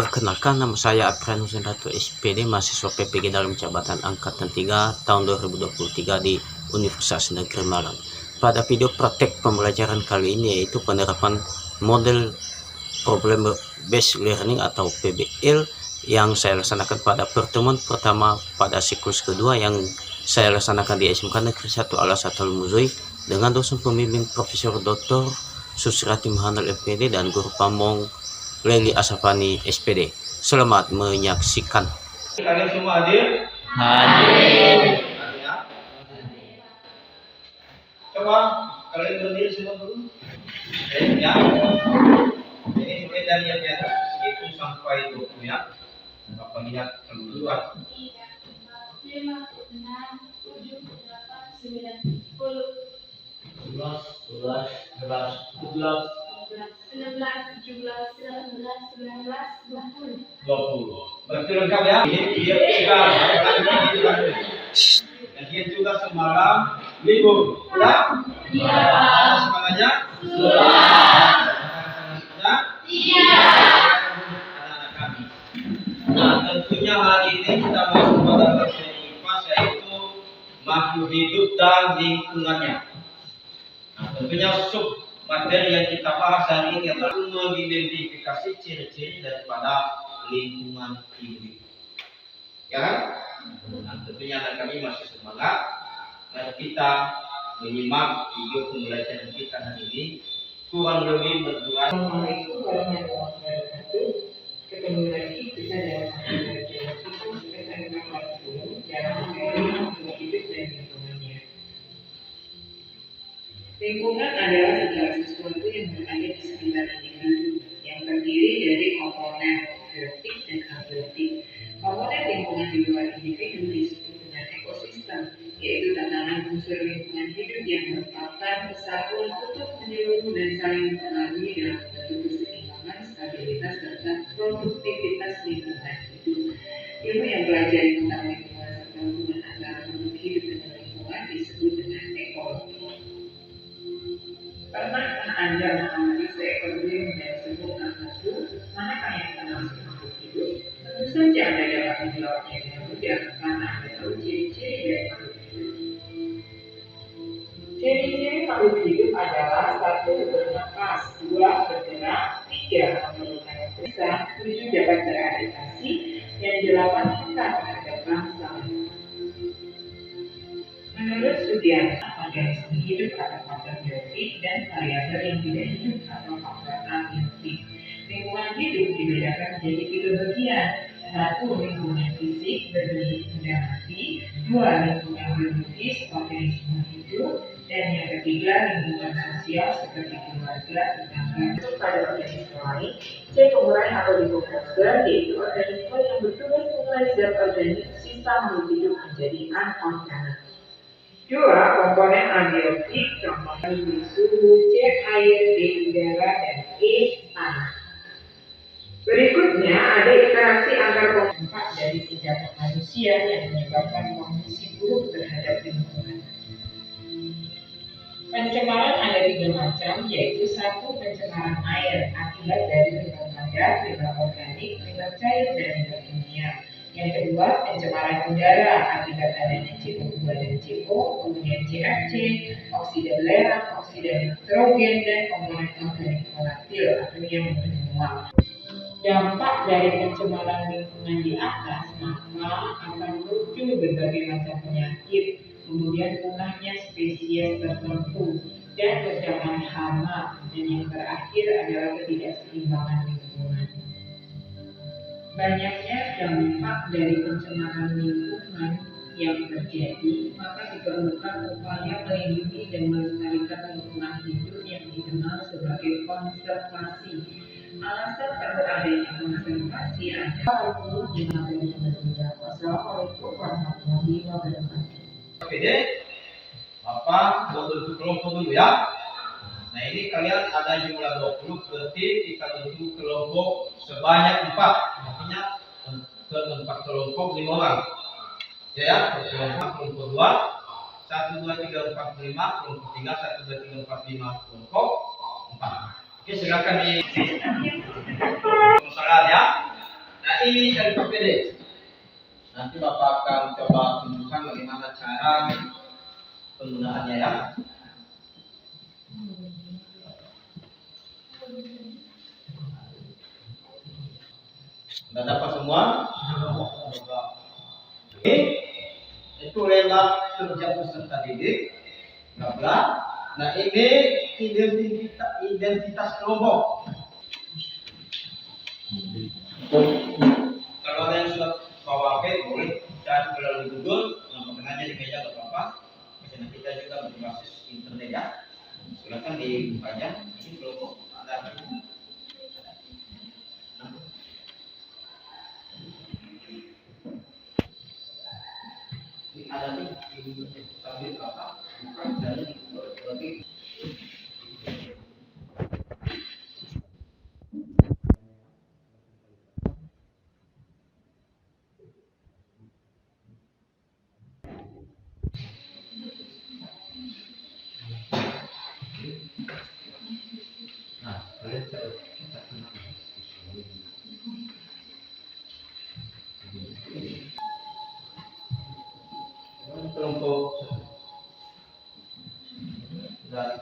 Perkenalkan, nama saya Aprianus Hendrato SPD, mahasiswa PPG dalam jabatan Angkatan 3 tahun 2023 di Universitas Negeri Malang. Pada video praktek pembelajaran kali ini yaitu penerapan model problem based learning atau PBL yang saya laksanakan pada pertemuan pertama pada siklus kedua yang saya laksanakan di SMK Negeri 1 Al-Azhar Al-Muzui dengan dosen pembimbing Profesor Dr. Susrati Mahanal SPD dan Guru Pamong Leli Asafani SPD. Selamat menyaksikan. Kalian semua hadir? Hadir. Coba kalian berdiri semua dulu. Ya. Ini mulai dari yang di atas itu sampai 20 ya. Bapak lihat keseluruhan. 5, 6, 7, 8, 9, 10, 11, 12, 13, 14, 16, 17, 18, 19, 20. 20. Berarti lengkap ya. Ini dia juga. Dia juga semalam libur. Ya? Iya. Semuanya? Sudah. Ya? Iya. Anak-anak kami. Nah, tentunya hari ini kita masuk pada materi IPA yaitu makhluk hidup dan lingkungannya. Nah, tentunya sub materi yang kita bahas hari ini adalah mengidentifikasi ciri-ciri daripada lingkungan hidup. Ya kan? Nah, tentunya anak kami masih semangat. Mari kita menyimak video pembelajaran kita hari ini. Kurang lebih berdua. Assalamualaikum warahmatullahi wabarakatuh. Ketemu lagi kita dalam pembelajaran kita SMK kelas 10 dalam materi makhluk hidup dan lingkungannya. Lingkungan adalah segala sesuatu yang berada di sekitar individu yang terdiri dari komponen biotik dan abiotik. Komponen lingkungan di luar individu disebut dengan ekosistem, yaitu tatanan unsur lingkungan hidup yang merupakan kesatuan utuh menyeluruh dan saling mempengaruhi dalam bentuk keseimbangan, stabilitas, serta produktivitas lingkungan hidup. Ilmu yang belajar tentang lingkungan serta hubungan antara makhluk hidup dengan lingkungan disebut dengan ekologi. Pernahkah Anda mengamati seekor burung yang disebut kakadu? Manakah yang termasuk makhluk hidup? Tentu saja Anda dapat menjawabnya dengan mudah karena Anda tahu ciri-ciri dari makhluk hidup. Ciri-ciri makhluk hidup adalah 1. Bernapas, 2. Bergerak, 3. Memerlukan periksa, 7. Dapat beradaptasi, dan 8. Peka terhadap bangsa. Menurut Sugiarto, organisme hidup atau faktor biotik dan variabel yang tidak hidup atau faktor abiotik. Lingkungan hidup dibedakan menjadi 3 bagian. 1. Lingkungan fisik berbentuk benda mati, 2. Lingkungan biologis organisme hidup, dan yang ketiga lingkungan sosial seperti keluarga, tetangga. Pada organisme lain, C. Pengurai atau dekomposer, yaitu organisme yang bertugas mengurai zat organik sisa makhluk hidup menjadi anorganik. 2. Komponen abiotik, contohnya suhu, C. Air, D. Udara, dan E. Tanah. Berikutnya ada interaksi antar dampak dari tindakan manusia yang menyebabkan kondisi buruk terhadap lingkungan. Pencemaran ada 3 macam, yaitu 1. Pencemaran air akibat dari limbah padat, limbah organik, limbah cair, dan limbah kimia. Yang kedua, pencemaran udara akibat adanya CO2 dan CO, kemudian CFC, oksida belerang, oksida nitrogen, dan komponen organik volatil atau yang bermual. Dampak dari pencemaran lingkungan di atas maka akan muncul berbagai macam penyakit, kemudian punahnya spesies tertentu, dan terjangan hama, dan yang terakhir adalah ketidakseimbangan lingkungan. Banyaknya dampak dari pencemaran lingkungan yang terjadi, maka diperlukan upaya melindungi dan melestarikan lingkungan hidup yang dikenal sebagai konservasi. Alasan adanya konservasi adalah untuk materi berbeda. Wassalamualaikum warahmatullahi wabarakatuh. PD, Bapak bentuk kelompok dulu ya. Nah ini kalian ada jumlah 20, berarti kita bentuk kelompok sebanyak 4. Artinya ke 4 kelompok 5 orang. Ya, kelompok 2, 1, 2, 3, 4, 5, kelompok 3, 1, 2, 3, 4, 5, kelompok 4. Oke, silakan di masalah ya. ini dari PPD. Nanti Bapak akan coba tunjukkan bagaimana cara penggunaannya ya. Sudah dapat semua? Oke. Itu lemak kerja peserta didik. Bla. Nah ini identitas kelompok. Kalau ada yang sudah bawa HP boleh cari melalui Google, langsung aja di meja atau apa. Karena kita juga berbasis internet ya. Silakan dibuka aja. Ini kelompok ada apa? Ini ada nih sambil apa? Bukan dari berarti. Kelompok dari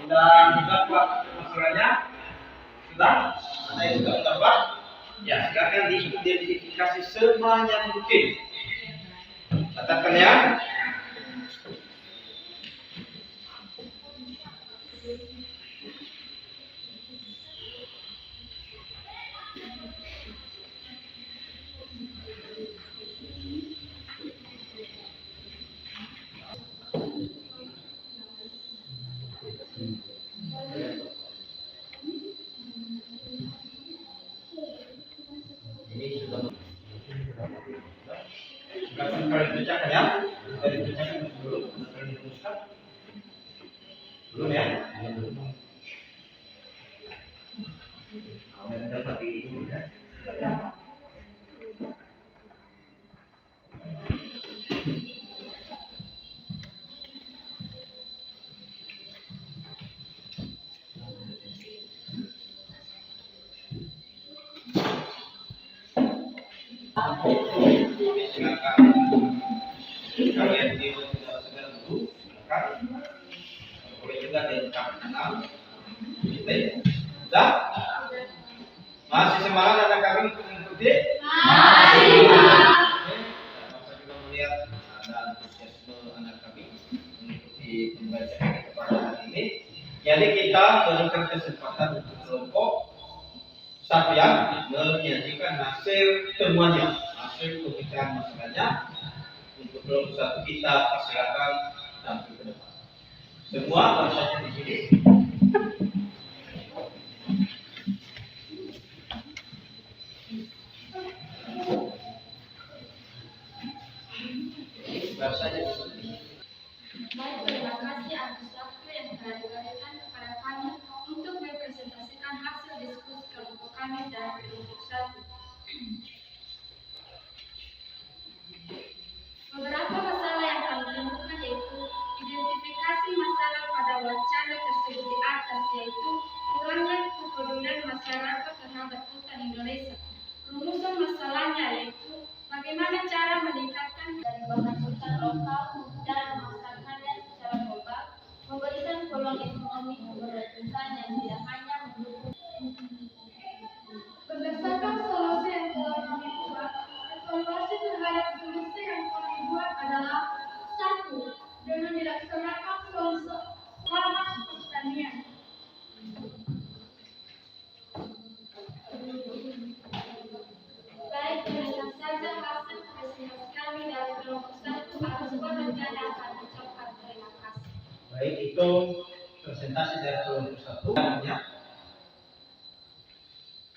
sudah dapat masalahnya? Sudah? Ada yang sudah dapat? Ya, silakan diidentifikasi sebanyak mungkin. Katakan ya. Ini sudah silakan kalian bacakan ya. Kalian bacakan dulu, kalian dituliskan. Belum ya? Kalian dapat ini ya. Kalian di segera dulu, silakan. Boleh juga dilengkapi kenal. Sudah? Masih semangat anak kami untuk mengikuti? Masih, Pak. Bapak juga melihat ada antusiasme anak kami mengikuti pembelajaran kita pada hari ini. Jadi kita berikan kesempatan untuk kelompok satu yang menyajikan hasil temuannya, hasil pemikiran masalahnya. Untuk kelompok satu kita persilakan tampil ke depan. Semua harus saja di sini. Baru saja di sini. Baik, terima kasih atas waktu yang telah diberikan kepada kami untuk mempresentasikan hasil diskusi kelompok kami dan kelompok satu. Beberapa masalah yang kami temukan yaitu identifikasi masalah pada wacana tersebut di atas, yaitu kurangnya kepedulian masyarakat terhadap hutan Indonesia. Rumusan masalahnya yaitu bagaimana cara meningkatkan dari bahan hutan lokal dan memasarkannya secara global, memberikan peluang ekonomi keberlanjutan yang tidak hanya mendukung. Berdasarkan solusi yang telah kami buat, evaluasi terhadap solusi yang kami buat adalah: 1. Dengan dilaksanakan solusi ramah pertanian. Baik, demikian saja hasil presentasi kami dari kelompok 1. Atas perhatian yang kami ucapkan terima kasih. Baik, itu presentasi dari kelompok satu. Ya.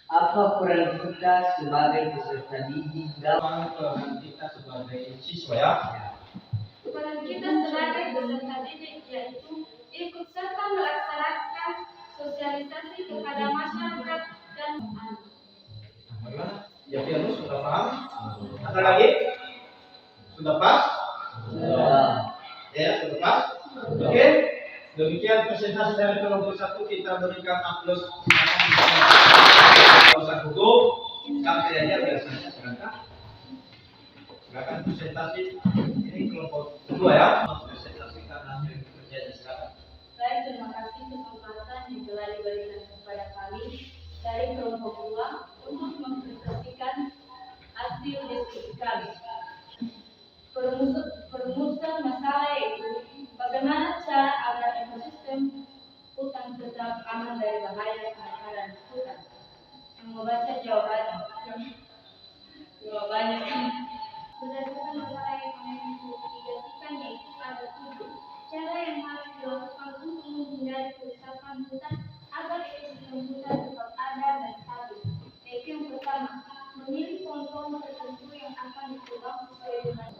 Apa peran kita sebagai peserta didik dalam Peran kita sebagai siswa ya. Peran kita sebagai peserta didik yaitu ikut serta melaksanakan bersosialisasi kepada masyarakat dan Bagaimana? Ya piano sudah paham? Ada lagi? Sudah pas? Ya, sudah pas? Oke. Demikian presentasi dari kelompok 1, kita berikan aplaus hukum sampai aja biasanya silakan presentasi. Ini kelompok 2 ya, presentasikan hasil kerjanya sekarang. Baik, terima kasih kesempatan yang telah diberikan kepada kami dari kelompok 2 untuk mempresentasikan hasil diskusi kami. Perumusan masalah yaitu bagaimana cara agar ekosistem hutan tetap aman dari bahaya kebakaran hutan. Yang membaca jawabannya berdasarkan masalah yang kami investigasikan yaitu ada 7 cara yang harus dilakukan untuk menghindari kerusakan hutan agar ekosistem hutan tetap ada dan stabil. Yaitu yang pertama, memilih pohon-pohon tertentu yang akan ditebang sesuai dengan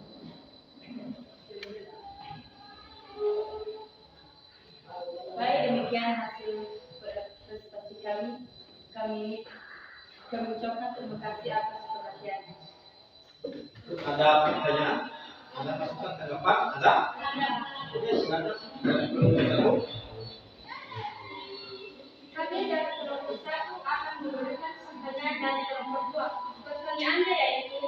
baik. Demikian hasil presentasi kami ucapkan terima kasih atas perhatiannya. Ada pertanyaan? Ada masukan tanggapan? Ada? Oke, silakan. Dari kelompok 1. Kami dari kelompok 1 akan memberikan pertanyaan dari kelompok 2. Pertanyaannya yaitu,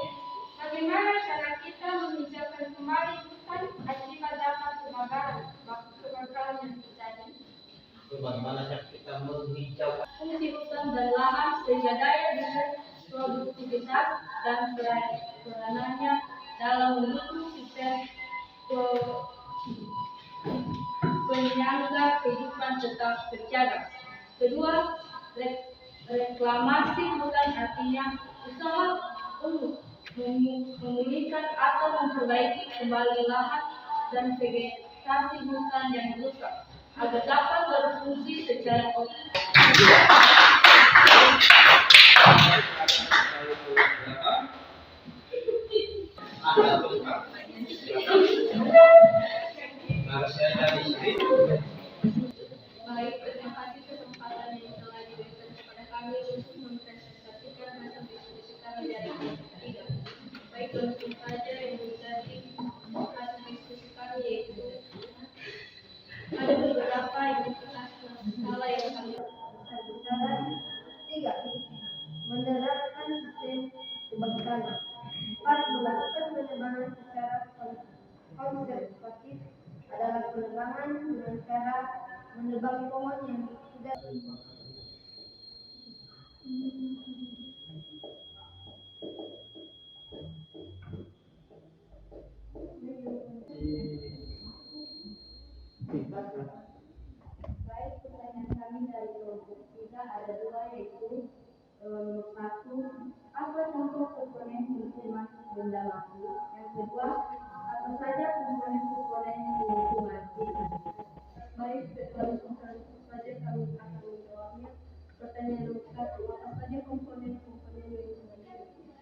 bagaimana cara kita menghijaukan kembali hutan akibat dampak kebakaran yang terjadi? Bagaimana cara kita menghijaukan? Fungsi hutan dan lahan sehingga daya dengan produktivitas dan peranannya dalam mendukung sistem penyangga kehidupan tetap terjaga. Kedua, reklamasi hutan artinya usaha untuk memulihkan atau memperbaiki kembali lahan dan vegetasi hutan yang rusak agar dapat berfungsi secara optimal. Ada tulisan. Harus saya dari sini. Baik, terima kasih kesempatan yang telah diberikan kepada kami untuk mempresentasikan hasil diskusi kami dari kelompok 3. Baik, langsung saja yang menjadi hasil diskusi kami yaitu ada beberapa identitas masalah yang kami lakukan. 3. Menerapkan sistem kebakaran. 4. Melakukan penebangan secara konservatif adalah penebangan dengan cara menebang pohon yang sudah baik. Pertanyaan kami dari kelompok 3 ada 2 yaitu nomor 1, apa contoh komponen lingkungan benda mati? Yang kedua, apa saja komponen lingkungan hidup? Baik, langsung saja kami akan menjawabnya. Pertanyaan nomor 1, apa saja komponen lingkungan hidup?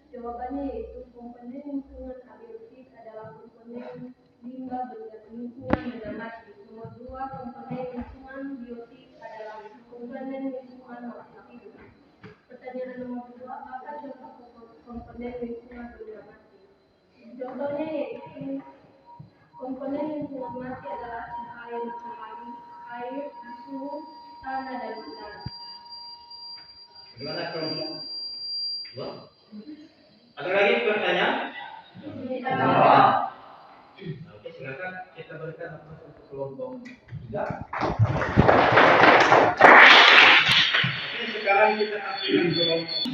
Jawabannya yaitu komponen lingkungan abiotik adalah komponen limbah lingkungan benda mati. Nomor 2, komponen lingkungan biotik adalah komponen lingkungan makhluk hidup. Pertanyaan nomor 2, apa contoh komponen lingkungan benda mati? Contohnya yaitu komponen lingkungan mati adalah air matahari, air, suhu, tanah, dan udara. Bagaimana kelompok 2? Ada lagi pertanyaan? Oke, silakan kita berikan aplaus untuk kelompok 3. Oke, sekarang kita ambil kelompok.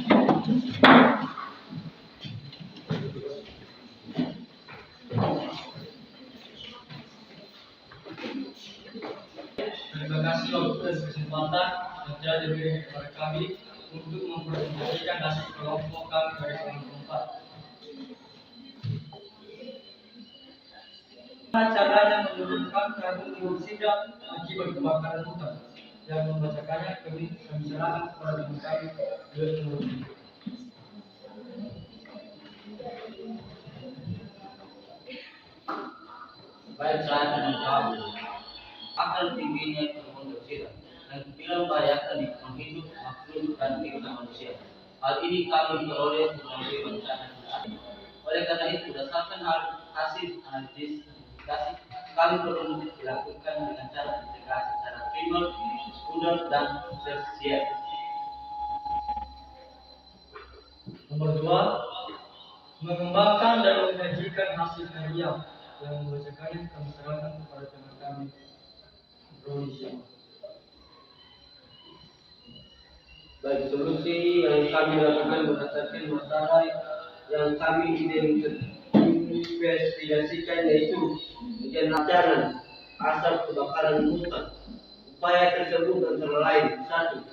Terima kasih atas kesempatan yang telah diberikan kepada kami untuk mempresentasikan hasil kelompok kami dari kelompok 4. Caranya menurunkan karbon dioksida akibat kebakaran hutan. Yang membacakannya kami serahkan kepada teman kami Yusuf Nurudin. Baik, saya akan menjawab. Akan tingginya karbon dioksida dan tidak membahayakan lingkungan hidup, makhluk, dan kehidupan manusia. Hal ini kami peroleh melalui rencana ada. Oleh karena itu, berdasarkan hasil analisis investigasi, kami perlu dilakukan dengan cara integrasi secara primer, sekunder, dan tersier. Nomor 2, mengembangkan dan menyajikan hasil karya yang membacakannya kami serahkan kepada teman kami Indonesia. Baik, solusi yang kami lakukan berdasarkan masalah yang kami investigasikan yaitu pengenalan asap kebakaran hutan. Upaya tersebut antara lain: 1.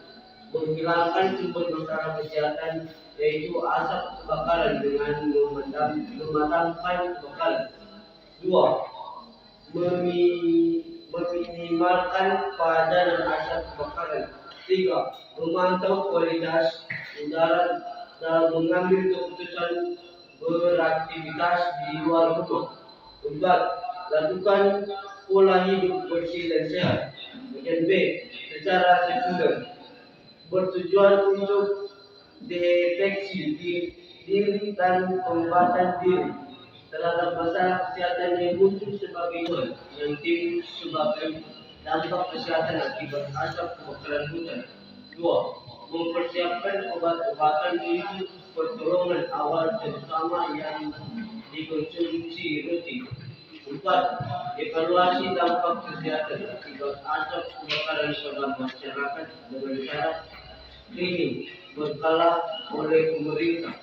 Menghilangkan sumber masalah kesehatan yaitu asap kebakaran dengan memadamkan kebakaran. 2. Meminimalkan padanan asap kebakaran. 3. Memantau kualitas udara dan mengambil keputusan beraktivitas di luar rumah. 4. Lakukan pola hidup bersih dan sehat. Bagian B, secara sekunder, bertujuan untuk deteksi diri dan pengobatan diri terhadap masalah kesehatan yang muncul sebagai yang timbul sebagai dampak kesehatan akibat asap kebakaran hutan. 2. Mempersiapkan obat-obatan untuk pertolongan awal terutama yang dikonsumsi rutin. 4. Evaluasi dampak kesehatan akibat asap kebakaran pada masyarakat dengan cara screening berkala oleh pemerintah,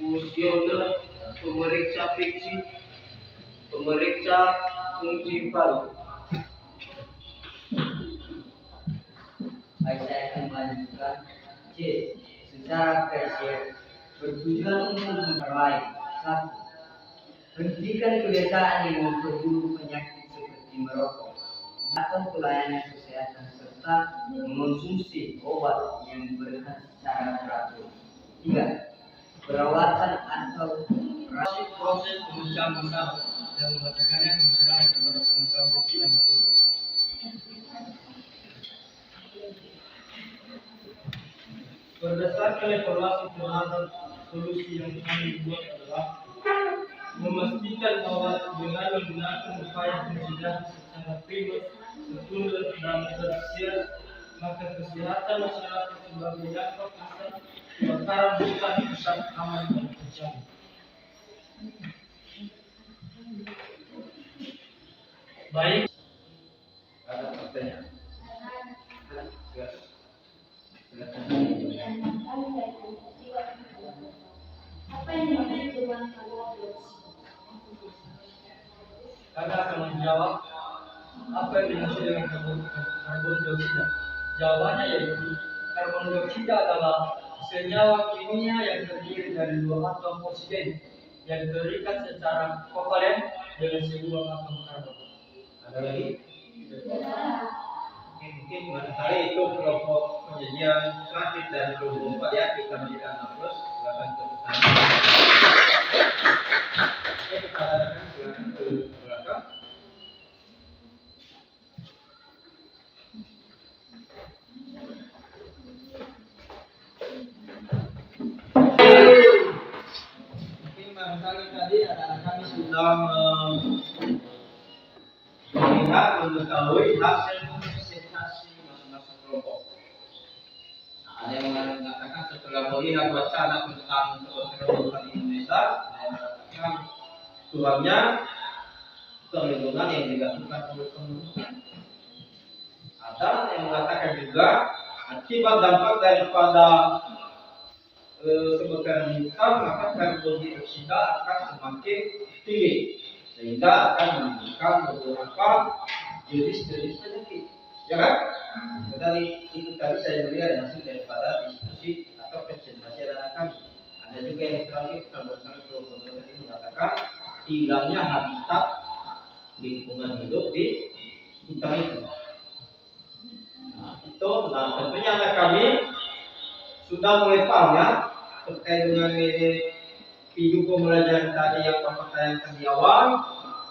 kuesioner, pemeriksa fiksi, pemeriksa fungsi paru. Baik, saya akan melanjutkan. C. Secara tersier, bertujuan untuk memperoleh 1. Hentikan kebiasaan yang memperburuk penyakit seperti merokok, melakukan pelayanan kesehatan serta mengonsumsi obat yang berkhasiat secara teratur. 3. Perawatan atau Proses pemecahan masalah dan membacakannya kami serahkan kepada teman kami dan berdasarkan evaluasi terhadap solusi yang kami buat adalah memastikan bahwa dengan menggunakan upaya pencegahan secara primer, sekunder, dan tersier, maka kesehatan masyarakat sebagai dampak asap kebakaran hutan tetap aman dan terjaga. Baik. Ada pertanyaan? Apa yang dimaksud dengan karbon dioksida? Kakak akan menjawab apa yang dimaksud dengan karbon dioksida. Jawabannya yaitu karbon dioksida adalah senyawa kimia yang terdiri dari 2 atom oksigen yang terikat secara kovalen dengan sebuah atom karbon. Ada lagi? Mungkin barangkali itu kelompok penyajian selanjutnya dari kelompok 4 ya, kita menjadikan terus silakan ke sana. Oke, kita adakan silakan ke belakang. Mungkin barangkali tadi anak-anak kami sudah melihat, mengetahui hasil presentasi masing-masing kelompok. Nah, ada yang mengatakan setelah melihat wacana tentang keberagaman Indonesia, ada yang mengatakan kurangnya perlindungan yang dilakukan oleh pemerintah. Ada yang mengatakan juga akibat dampak daripada kebakaran hutan, maka karbon dioksida akan semakin tinggi sehingga akan menimbulkan beberapa jenis-jenis penyakit, ya kan? Itu tadi saya melihat hasil daripada diskusi atau presentasi anak kami. Ada juga yang terakhir bersama kelompok tadi mengatakan hilangnya habitat lingkungan hidup di hutan itu. Nah, tentunya anak kami sudah mulai paham ya terkait dengan video pembelajaran tadi yang Bapak tayangkan di awal,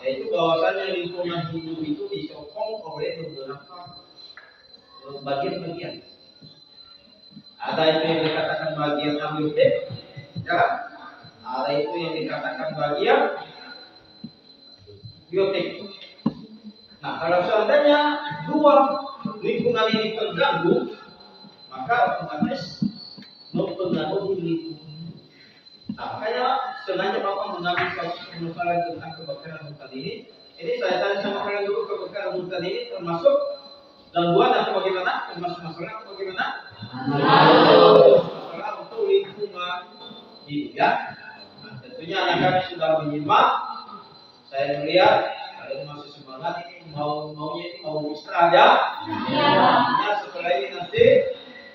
yaitu bahwasanya lingkungan hidup itu disokong oleh beberapa bagian-bagian. Ada itu yang dikatakan bagian ABD, ya. Ada itu yang dikatakan bagian biotek. Nah, kalau seandainya dua lingkungan ini terganggu, maka otomatis mempengaruhi lingkungan. Nah, makanya sengaja Bapak mengambil suatu permasalahan tentang kebakaran hutan ini. Ini saya tanya sama kalian dulu, kebakaran hutan ini termasuk gangguan atau bagaimana? Termasuk masalah atau bagaimana? Masalah untuk lingkungan hidup, ya. Nah, tentunya anak kami sudah menyimak. Saya melihat kalian masih semangat ini, maunya ini mau istirahat, ya. Ya, setelah ini nanti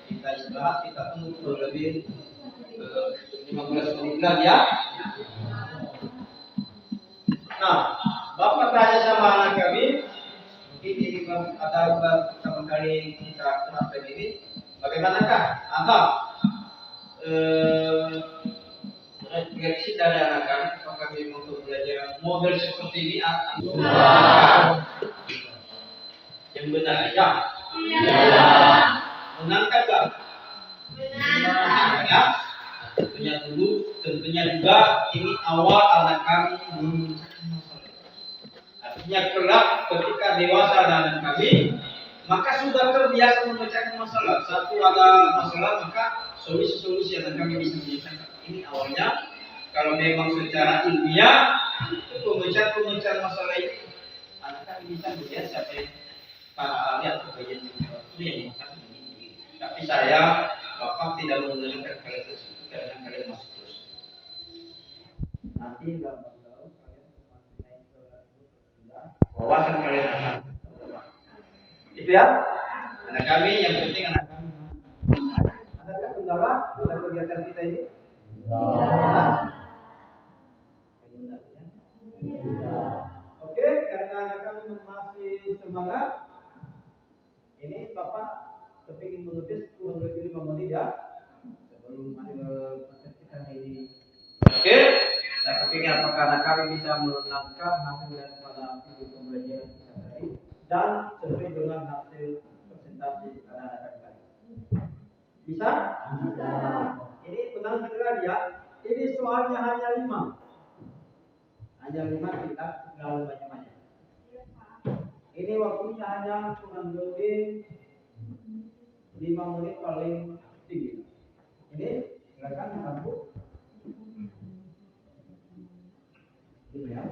kita istirahat, kita tunggu kurang lebih 15 menit lagi, ya. Nah, Bapak tanya sama anak kami, mungkin ini ada pertama kali kita terapkan ini, bagaimanakah Anda refleksi dari anak kami, apakah memang pembelajaran model seperti ini yang benar, ya? Menangkap gak? Benar. Ya? Tentunya juga ini awal anak kami memecahkan masalah. Artinya kelak ketika dewasa anak kami, maka sudah terbiasa memecahkan masalah. Satu ada masalah, maka solusi-solusi anak kami bisa menyelesaikan. Ini awalnya. Kalau memang secara ilmiah itu pemecahan masalah ini anak kami bisa melihat siapa yang para ahli atau bagian itu yang mengatakan ini. Tapi saya Bapak tidak mengenalkan kalian tersebut karena kalian masuk terus. Nanti dalam tahun kalian masih naik ke wawasan kalian akan itu, ya. Anak kami yang penting anak kami. Adakah kendala dalam kegiatan kita ini? Oke, karena anak kami masih semangat, ini Bapak kepingin menulis kurang lebih 5 menit, ya, sebelum proses kita ini. Oke, saya kepingin apakah anak kami bisa menangkap hasil daripada video pembelajaran kita tadi dan sesuai dengan hasil presentasi anak-anak kami. Bisa? Bisa. Ini tenang sekali, ya. Ini soalnya hanya 5. Hanya 5, kita terlalu banyak-banyak. Ini waktunya hanya kurang lebih 5 menit paling tinggi. Ini silakan lampu. Gitu, ya.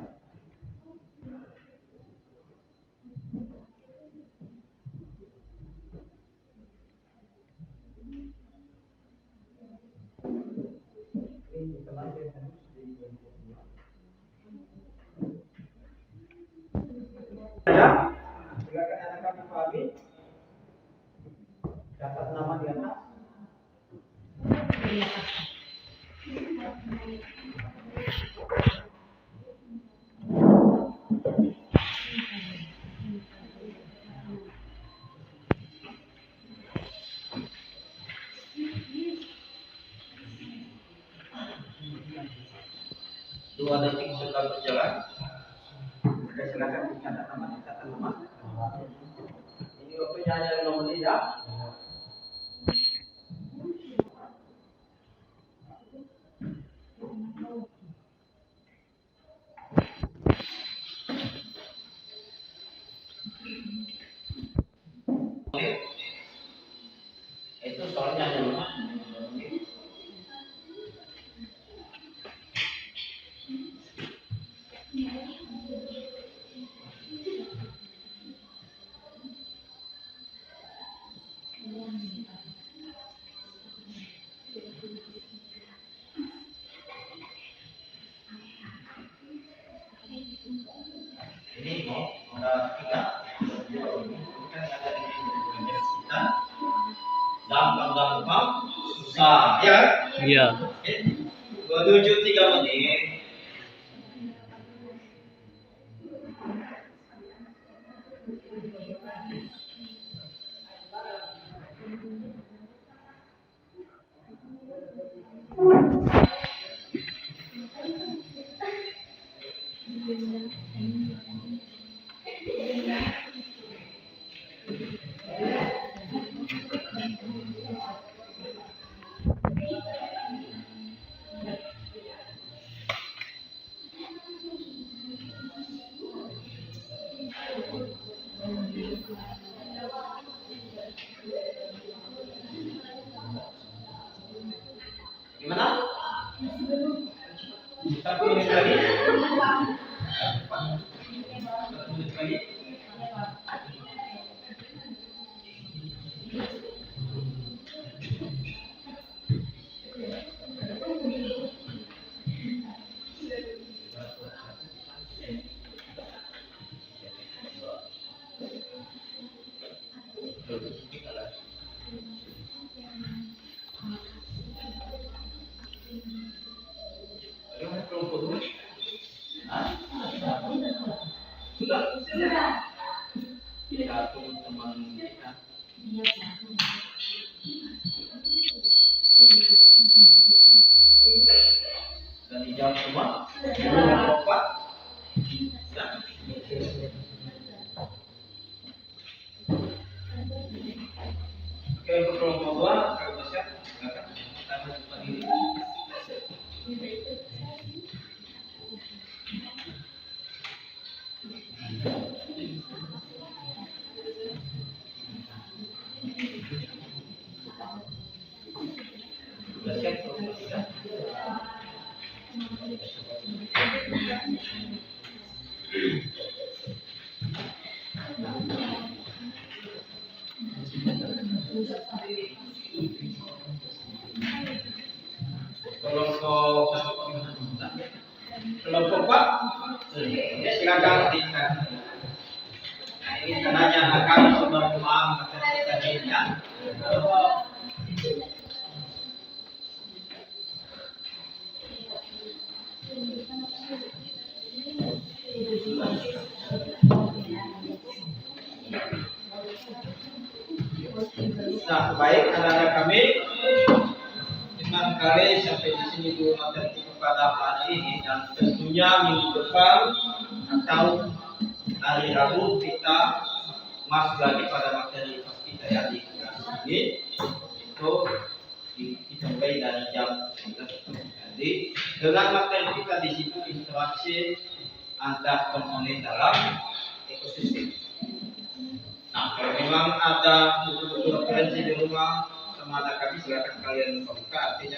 Ini selain ya, silakan anak kami pahami. Dapat nama di atas. Dua detik sudah berjalan. Oke, silakan dicatat nama. Ini waktunya hanya 5 menit, ya. Itu soalnya hanya 5 menit. Ini ada 3. Kan ada di kita. Gampang, susah, ya? Iya. 27 3 menit. Sudah. Kita tunggu teman kita. Dan dijawab semua. Empat. Oke, untuk kelompok 2, kalau bisa silakan kita depan ini. Sudah siap kelompok 3. Kelompok 4, ya silakan tingkat. Nah, ini tandanya akan semua materi tadinya. Nah, baik anak-anak kami, terima kasih sampai di sini dulu materi pada hari ini, dan tentunya minggu depan atau hari Rabu kita masuk lagi pada materi kita ya di kelas ini. Itu kita mulai dari jam 11. Jadi dengan materi kita di situ interaksi antar komponen dalam ekosistem. Nah, kalau memang ada buku-buku referensi di rumah sama anak kami, silakan kalian buka. Artinya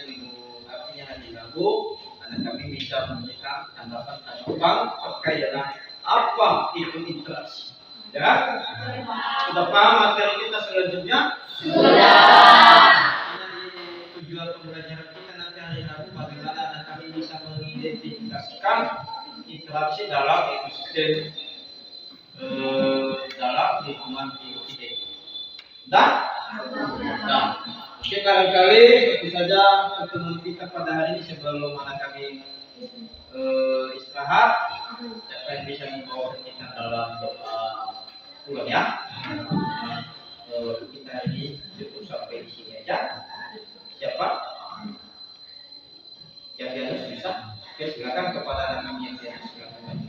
hari Rabu anak kami bisa memberikan tanggapan terkait dengan apa itu interaksi. Ya, sudah paham materi kita selanjutnya? Sudah. Tujuan pembelajaran kita nanti hari Rabu bagaimana anak kami bisa mengidentifikasikan interaksi dalam ekosistem dalam lingkungan hidup kita. Nah, oke, kali-kali tentu saja pertemuan kita pada hari ini sebelum anak kami istirahat, siapa yang bisa membawa kita dalam doa pulang ya? Kita ini cukup sampai di sini aja. Siapa? Yang di atas bisa? Oke, silakan kepada anak kami yang di atas, silakan.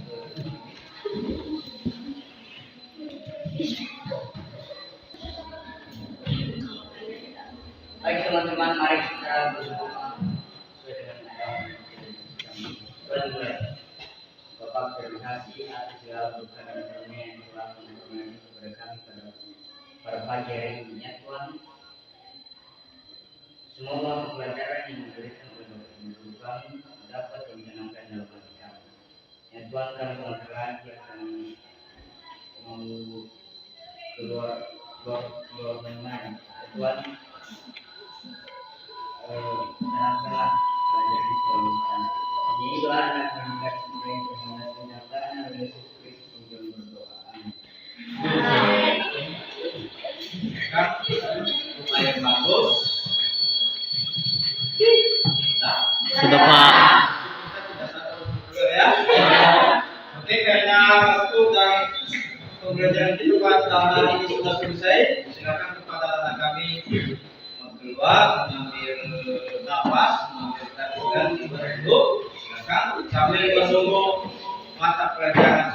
Baik teman-teman, mari kita bersama sesuai dengan mulai. Bapak terima kasih atas segala berkat dan karunia yang telah mengaturkan kepada kami pada pagi hari ini ya Tuhan. Semoga pelajaran yang diberikan oleh Bapak Ibu kami dapat menyenangkan dalam hati kami. Ya Tuhan, kami melangkah lagi akan mau keluar bermain. Ya Tuhan, kenapa belajar di sekolah? Inilah anak yang kasih yang penyataan oleh Yesus Kristus yang berdoa. Supaya bagus. Sudah Pak. Ya. Oke, karena waktu dan pembelajaran di tempat hari ini sudah selesai, silakan kepada anak kami keluar, mengambil nafas, mengambil tarikan, duduk, silakan sambil menunggu mata pelajaran